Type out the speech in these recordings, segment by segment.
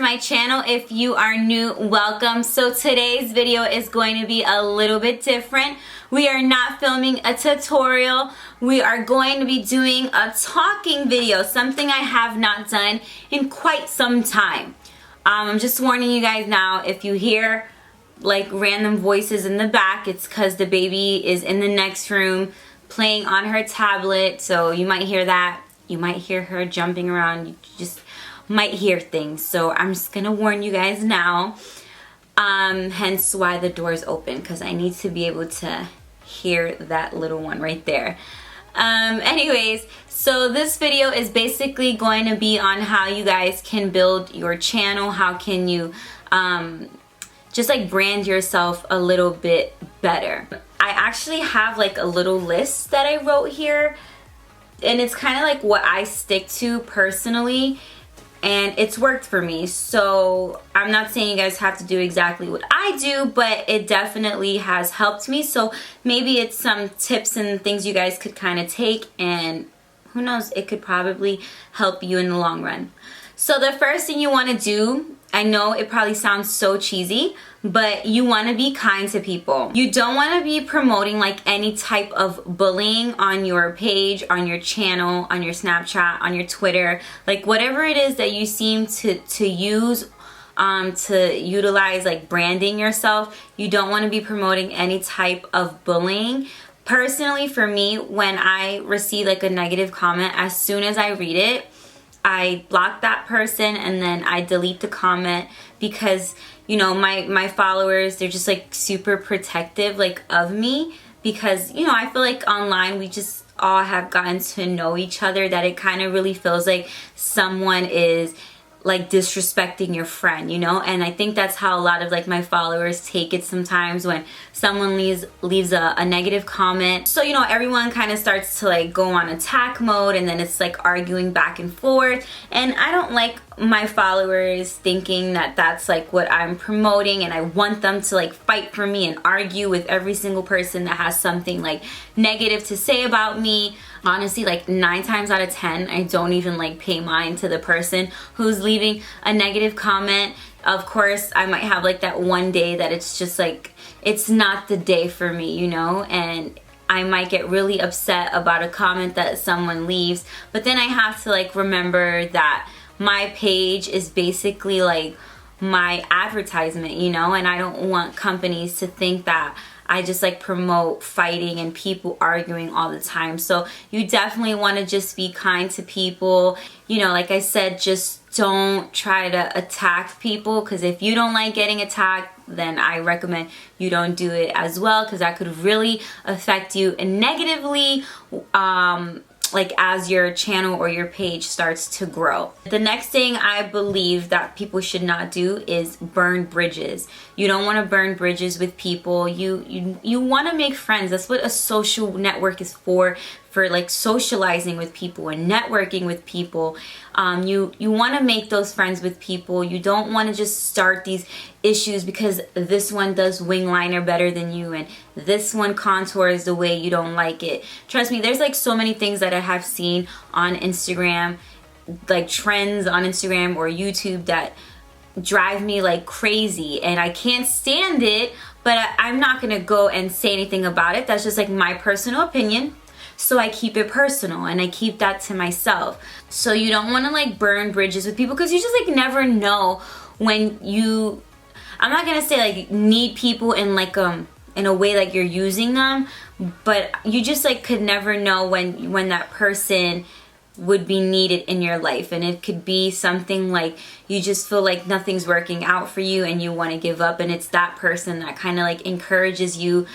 my channel. If you are new, welcome. So today's video is going to be a little bit different. We are not filming a tutorial. We are going to be doing a talking video, something I have not done in quite some time. I'm just warning you guys now, if you hear like random voices in the back, it's because the baby is in the next room playing on her tablet, so you might hear that. You might hear her jumping around. You just might hear things. So I'm just gonna warn you guys now. Hence why the door's open, because I need to be able to hear that little one right there. Anyways, so this video is basically going to be on how you guys can build your channel. How can you just like brand yourself a little bit better. I actually have like a little list that I wrote here, and it's kind of like what I stick to personally, and it's worked for me. So I'm not saying you guys have to do exactly what I do, but it definitely has helped me. So maybe it's some tips and things you guys could kind of take, and who knows, it could probably help you in the long run. So the first thing you want to do, I know it probably sounds so cheesy, but you want to be kind to people. You don't want to be promoting like any type of bullying on your page, on your channel, on your Snapchat, on your Twitter, like whatever it is that you seem to use to utilize like branding yourself. You don't want to be promoting any type of bullying. Personally, for me, when I receive like a negative comment, as soon as I read it, I block that person and then I delete the comment, because you know my followers, they're just like super protective like of me, because you know I feel like online we just all have gotten to know each other, that it kind of really feels like someone is like disrespecting your friend, you know. And I think that's how a lot of like my followers take it sometimes, when someone leaves a negative comment. So you know, everyone kind of starts to like go on attack mode, and then it's like arguing back and forth, and I don't like my followers thinking that that's like what I'm promoting, and I want them to like fight for me and argue with every single person that has something like negative to say about me. Honestly, like 9 times out of 10, I don't even like pay mind to the person who's leaving a negative comment. Of course, I might have like that one day that it's just like, it's not the day for me, you know, and I might get really upset about a comment that someone leaves, but then I have to like remember that my page is basically like my advertisement, you know, and I don't want companies to think that I just like promote fighting and people arguing all the time. So you definitely want to just be kind to people. You know, like I said, just don't try to attack people, because if you don't like getting attacked, then I recommend you don't do it as well, because that could really affect you negatively like as your channel or your page starts to grow. The next thing I believe that people should not do is burn bridges. You don't want to burn bridges with people. You want to make friends. That's what a social network is for like socializing with people and networking with people. You want to make those friends with people. You don't want to just start these issues because this one does wing liner better than you and this one contours the way you don't like it. Trust me, there's like so many things that I have seen on Instagram, like trends on Instagram or YouTube, that drive me like crazy, and I can't stand it, but I'm not gonna go and say anything about it. That's just like my personal opinion. So I keep it personal and I keep that to myself. So you don't want to like burn bridges with people, because you just like never know when you, I'm not gonna say like need people in like in a way like you're using them, but you just like could never know when that person would be needed in your life. And it could be something like you just feel like nothing's working out for you and you want to give up, and it's that person that kind of like encourages you.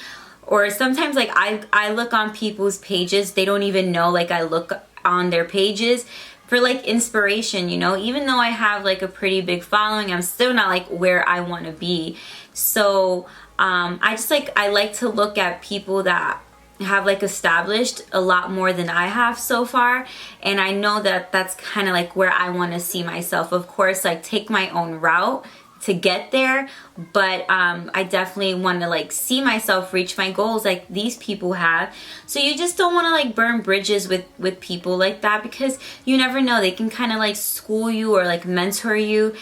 Or sometimes like I look on people's pages, they don't even know like I look on their pages for like inspiration, you know. Even though I have like a pretty big following, I'm still not like where I want to be. So I like to look at people that have like established a lot more than I have so far, and I know that that's kind of like where I want to see myself. Of course, like take my own route to get there, but I definitely want to like see myself reach my goals like these people have. So you just don't want to like burn bridges with people like that, because you never know, they can kind of like school you or like mentor you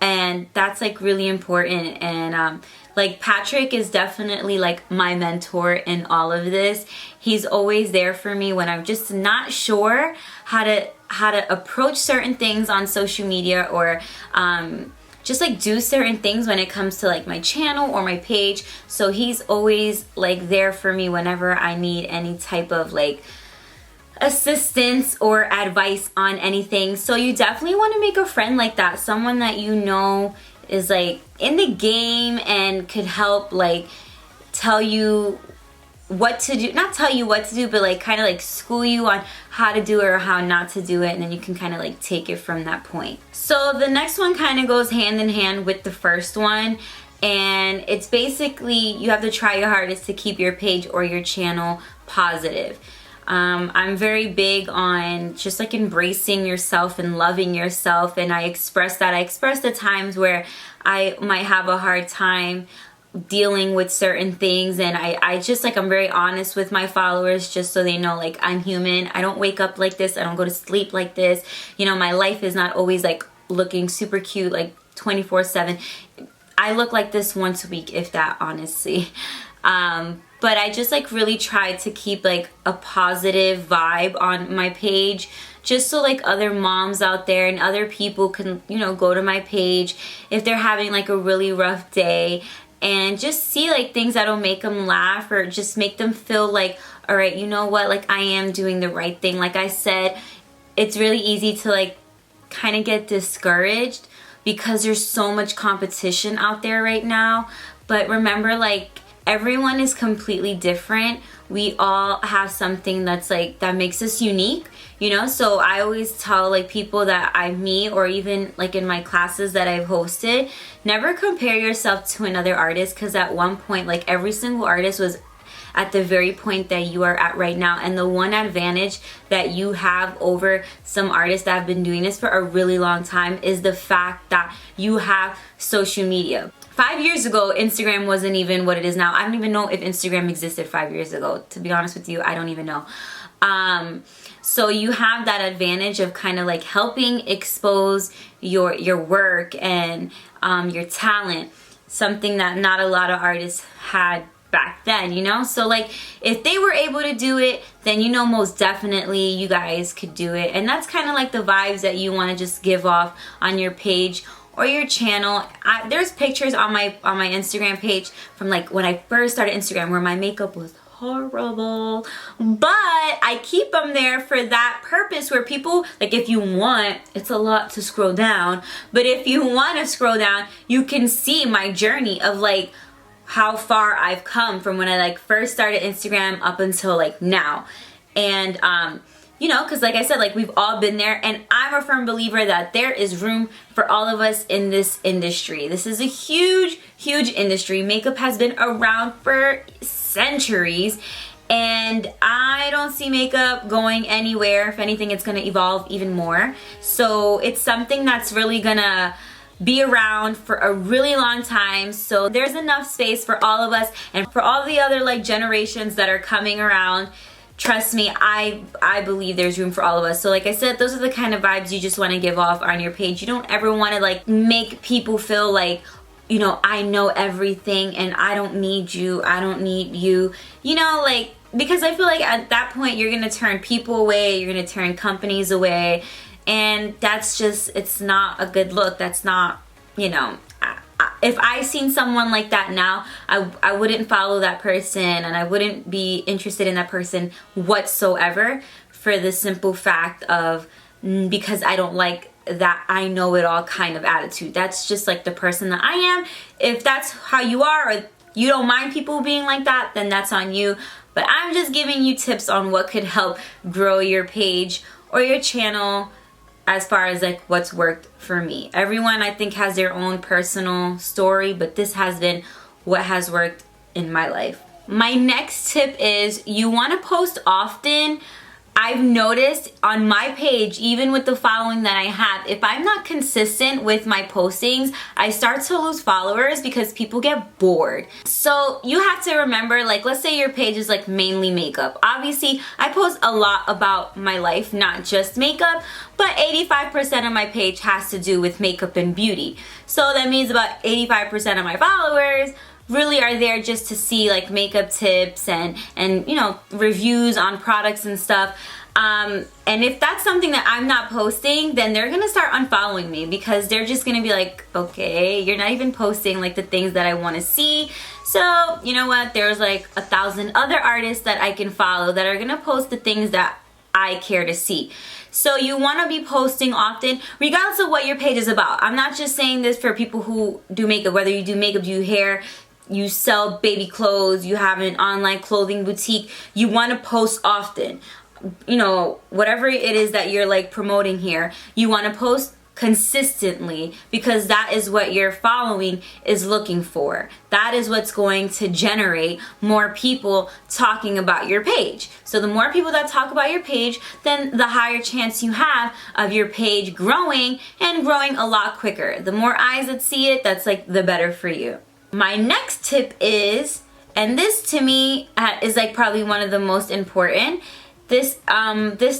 and that's like really important. And like Patrick is definitely like my mentor in all of this. He's always there for me when I'm just not sure how to approach certain things on social media, or just like do certain things when it comes to like my channel or my page. So he's always like there for me whenever I need any type of like assistance or advice on anything. So you definitely want to make a friend like that, someone that you know is like in the game and could help like tell you what to do, not tell you what to do, but like kind of like school you on how to do it or how not to do it, and then you can kind of like take it from that point. So the next one kind of goes hand in hand with the first one, and it's basically you have to try your hardest to keep your page or your channel positive. I'm very big on just like embracing yourself and loving yourself, and I express that. I express the times where I might have a hard time dealing with certain things, and I just like, I'm very honest with my followers just so they know like I'm human. I don't wake up like this, I don't go to sleep like this, you know, my life is not always like looking super cute like 24/7. I look like this once a week, if that, honestly. But I just like really try to keep like a positive vibe on my page, just so like other moms out there and other people can, you know, go to my page if they're having like a really rough day, and just see like things that'll make them laugh or just make them feel like, all right, you know what, like I am doing the right thing. Like I said, it's really easy to like kind of get discouraged because there's so much competition out there right now. But remember, like, everyone is completely different. We all have something that's like, that makes us unique, you know? So I always tell like people that I meet, or even like in my classes that I've hosted, never compare yourself to another artist, because at one point, like every single artist was at the very point that you are at right now. And the one advantage that you have over some artists that have been doing this for a really long time is the fact that you have social media. 5 years ago, Instagram wasn't even what it is now. I don't even know if Instagram existed 5 years ago. To be honest with you, I don't even know. So you have that advantage of kind of like helping expose your work and your talent, something that not a lot of artists had back then, you know? So like if they were able to do it, then you know most definitely you guys could do it. And that's kind of like the vibes that you want to just give off on your page or your channel. There's pictures on my Instagram page from like when I first started Instagram where my makeup was horrible, but I keep them there for that purpose, where people, like, if you want, it's a lot to scroll down, but if you want to scroll down, you can see my journey of like how far I've come from when I like first started Instagram up until like now. And you know, because like I said, like we've all been there, and I'm a firm believer that there is room for all of us in this industry. This is a huge, huge industry. Makeup has been around for centuries, and I don't see makeup going anywhere. If anything, it's gonna evolve even more. So it's something that's really gonna be around for a really long time. So there's enough space for all of us, and for all the other like generations that are coming around. Trust me, I believe there's room for all of us. So like I said, those are the kind of vibes you just want to give off on your page. You don't ever want to like make people feel like, you know, I know everything and I don't need you, I don't need you, you know, like, because I feel like at that point you're going to turn people away, you're going to turn companies away, and that's just, it's not a good look. That's not, you know, if I seen someone like that now, I wouldn't follow that person, and I wouldn't be interested in that person whatsoever, for the simple fact of, because I don't like that I know it all kind of attitude. That's just like the person that I am. If that's how you are, or you don't mind people being like that, then that's on you. But I'm just giving you tips on what could help grow your page or your channel, as far as like what's worked for me. Everyone, I think, has their own personal story, but this has been what has worked in my life. My next tip is you want to post often, I've noticed on my page, even with the following that I have, if I'm not consistent with my postings, I start to lose followers because people get bored. So you have to remember, like, let's say your page is like mainly makeup. Obviously, I post a lot about my life, not just makeup, but 85% of my page has to do with makeup and beauty. So that means about 85% of my followers really are there just to see like makeup tips and you know, reviews on products and stuff. And if that's something that I'm not posting, then they're gonna start unfollowing me because they're just gonna be like, okay, you're not even posting like the things that I want to see. So you know what, there's like 1,000 other artists that I can follow that are gonna post the things that I care to see. So you want to be posting often regardless of what your page is about. I'm not just saying this for people who do makeup, whether you do makeup, do hair, you sell baby clothes, you have an online clothing boutique, you want to post often. You know, whatever it is that you're like promoting here, you want to post consistently because that is what your following is looking for. That is what's going to generate more people talking about your page. So the more people that talk about your page, then the higher chance you have of your page growing and growing a lot quicker. The more eyes that see it, that's like the better for you. My next tip is, and this to me is like probably one of the most important, this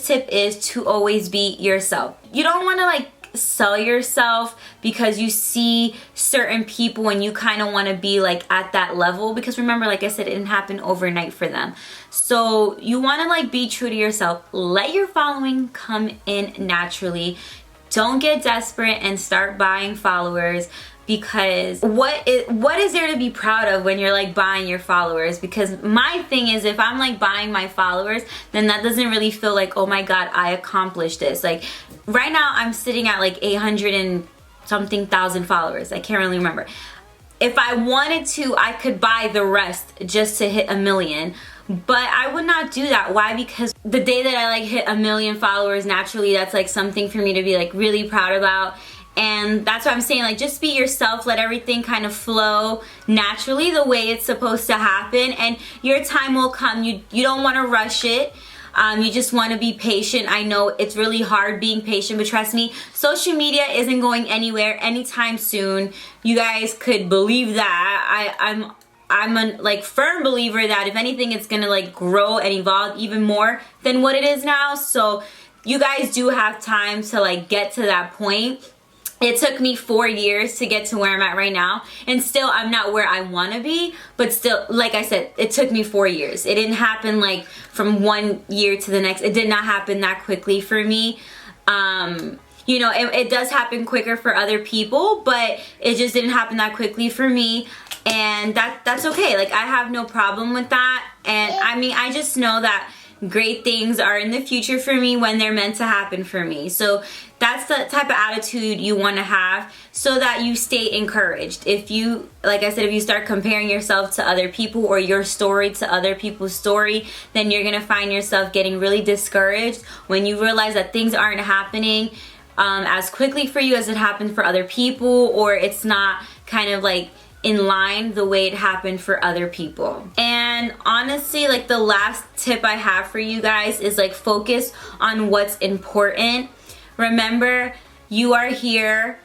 tip is to always be yourself. You don't want to like sell yourself because you see certain people and you kind of want to be like at that level, because remember, like I said, it didn't happen overnight for them. So you want to like be true to yourself. Let your following come in naturally. Don't get desperate and start buying followers, because what is there to be proud of when you're like buying your followers? Because my thing is, if I'm like buying my followers, then that doesn't really feel like, oh my god, I accomplished this. Like right now I'm sitting at like 800 and something thousand followers. I can't really remember. If I wanted to, I could buy the rest just to hit 1 million. But I would not do that. Why? Because the day that I like hit 1 million followers naturally, that's like something for me to be like really proud about. And that's what I'm saying, like just be yourself, let everything kind of flow naturally the way it's supposed to happen, and your time will come. You don't want to rush it. You just want to be patient. I know it's really hard being patient, but trust me, social media isn't going anywhere anytime soon. You guys could believe that. I'm a like firm believer that if anything, it's gonna like grow and evolve even more than what it is now. So you guys do have time to like get to that point. It took me 4 years to get to where I'm at right now, and still I'm not where I want to be, but still, like I said, it took me 4 years. It didn't happen like from 1 year to the next. It did not happen that quickly for me. You know, it does happen quicker for other people, but it just didn't happen that quickly for me, and that's okay. Like I have no problem with that, and I mean, I just know that great things are in the future for me when they're meant to happen for me. So that's the type of attitude you want to have so that you stay encouraged. If you, like I said, if you start comparing yourself to other people or your story to other people's story, then you're gonna find yourself getting really discouraged when you realize that things aren't happening as quickly for you as it happened for other people, or it's not kind of like in line the way it happened for other people. And honestly, like the last tip I have for you guys is like focus on what's important. Remember, you are here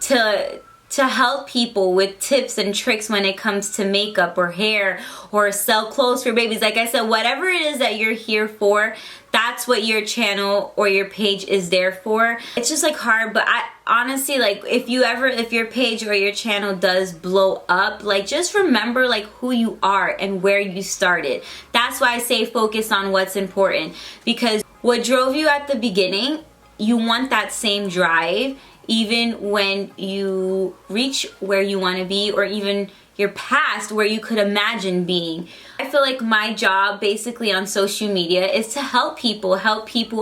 to help people with tips and tricks when it comes to makeup or hair or sell clothes for babies. Like I said, whatever it is that you're here for, that's what your channel or your page is there for. It's just like hard, but I honestly, like if your page or your channel does blow up, like just remember like who you are and where you started. That's why I say focus on what's important, because what drove you at the beginning, you want that same drive even when you reach where you want to be, or even your past where you could imagine being. I feel like my job basically on social media is to help people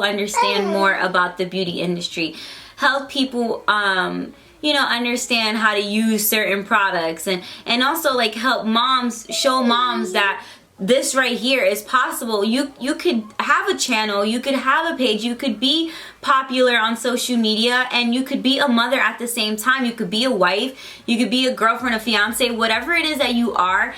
understand more about the beauty industry, help people you know, understand how to use certain products, and also like help moms, show moms that this right here is possible. You could have a channel, you could have a page, you could be popular on social media, and you could be a mother at the same time. You could be a wife, you could be a girlfriend, a fiance, whatever it is that you are,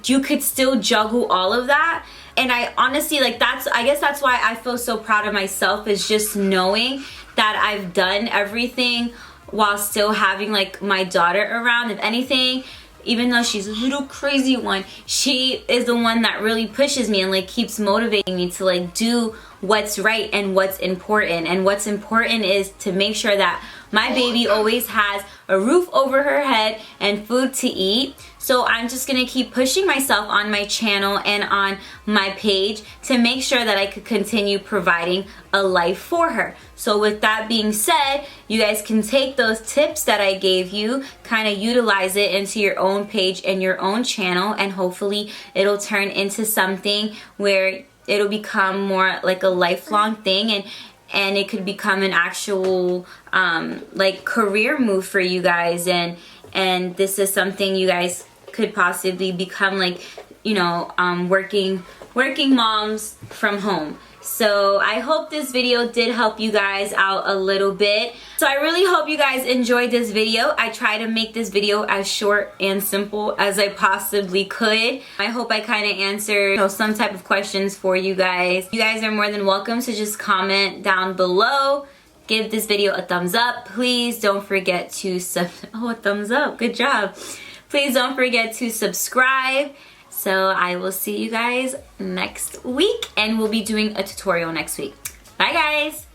you could still juggle all of that. and I honestly, like, I guess that's why I feel so proud of myself, is just knowing that I've done everything while still having like my daughter around. If anything, even though she's a little crazy one, she is the one that really pushes me and like keeps motivating me to like do what's right and what's important. And what's important is to make sure that my baby always has a roof over her head and food to eat. So I'm just gonna keep pushing myself on my channel and on my page to make sure that I could continue providing a life for her. So with that being said, you guys can take those tips that I gave you, kind of utilize it into your own page and your own channel, and hopefully it'll turn into something where it'll become more like a lifelong thing, and it could become an actual like career move for you guys, and this is something you guys could possibly become, like, you know, working moms from home. So I hope this video did help you guys out a little bit. So I really hope you guys enjoyed this video. I try to make this video as short and simple as I possibly could. I hope I kind of answered, you know, some type of questions for you guys. You guys are more than welcome to just comment down below. Give this video a thumbs up. Please don't forget to a thumbs up. Good job. Please don't forget to subscribe. So I will see you guys next week, and we'll be doing a tutorial next week. Bye guys!